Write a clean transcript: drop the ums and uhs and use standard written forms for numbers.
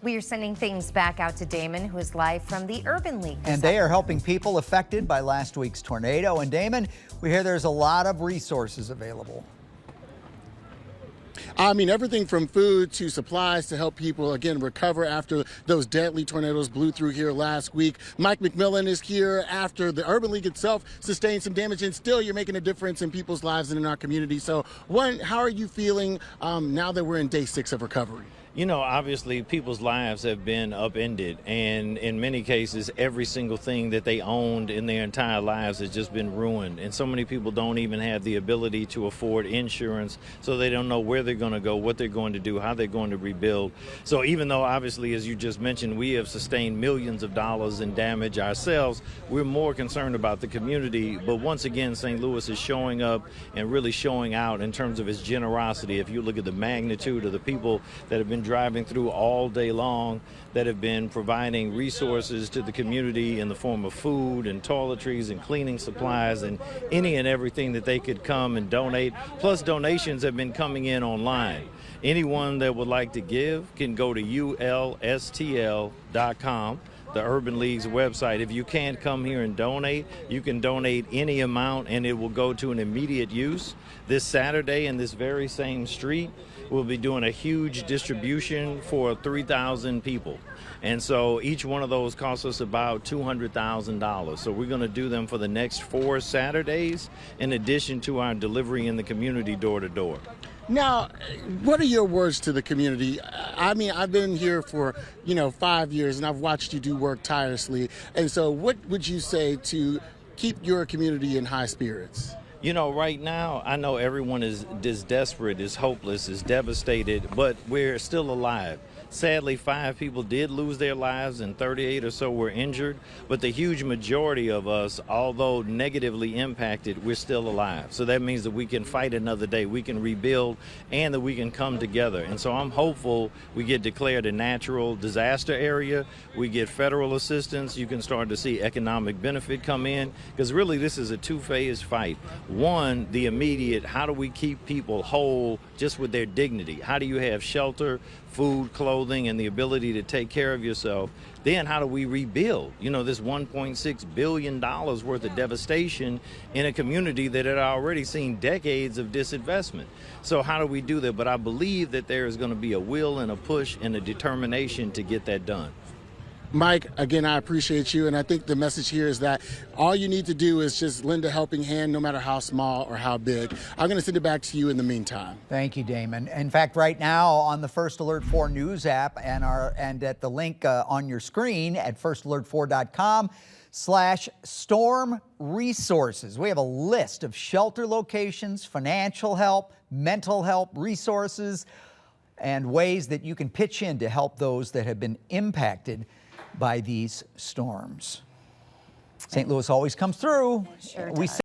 We are sending things back out to Damon, who is live from the Urban League. And they are helping people affected by last week's tornado. And Damon, we hear there's a lot of resources available. I mean, everything from food to supplies to help people, again, recover after those deadly tornadoes blew through here last week. Mike McMillan is here after the Urban League itself sustained some damage, and still you're making a difference in people's lives and in our community. So, one, how are you feeling now that we're in day 6 of recovery? You know, obviously people's lives have been upended, and in many cases every single thing that they owned in their entire lives has just been ruined, and so many people don't even have the ability to afford insurance, so they don't know where they're going to go, what they're going to do, how they're going to rebuild. So even though obviously, as you just mentioned, we have sustained millions of dollars in damage ourselves, we're more concerned about the community. But once again, St. Louis is showing up and really showing out in terms of its generosity. If you look at the magnitude of the people that have been driving through all day long, that have been providing resources to the community in the form of food and toiletries and cleaning supplies and any and everything that they could come and donate. Plus, donations have been coming in online. Anyone that would like to give can go to ulstl.com, the Urban League's website. If you can't come here and donate, you can donate any amount and it will go to an immediate use. This Saturday in this very same street, we'll be doing a huge distribution for 3,000 people. And so each one of those costs us about $200,000. So we're going to do them for the next 4 Saturdays, in addition to our delivery in the community door to door. Now, what are your words to the community? I mean, I've been here for, 5 years, and I've watched you do work tirelessly. And so what would you say to keep your community in high spirits? You know, right now, I know everyone is desperate, is hopeless, is devastated, but we're still alive. Sadly, 5 people did lose their lives and 38 or so were injured, but the huge majority of us, although negatively impacted, we're still alive. So that means that we can fight another day, we can rebuild, and that we can come together. And so I'm hopeful we get declared a natural disaster area, we get federal assistance, you can start to see economic benefit come in, because really this is a two-phase fight. One, the immediate, how do we keep people whole just with their dignity? How do you have shelter, food, clothing, and the ability to take care of yourself? Then how do we rebuild? This $1.6 billion worth of devastation in a community that had already seen decades of disinvestment. So how do we do that? But I believe that there is going to be a will and a push and a determination to get that done. Mike, again, I appreciate you, and I think the message here is that all you need to do is just lend a helping hand, no matter how small or how big. I'm going to send it back to you in the meantime. Thank you, Damon. In fact, right now on the First Alert 4 News app and at the link on your screen at firstalert4.com/storm resources, we have a list of shelter locations, financial help, mental help, resources, and ways that you can pitch in to help those that have been impacted by these storms. St. Louis always comes through. Sure We does.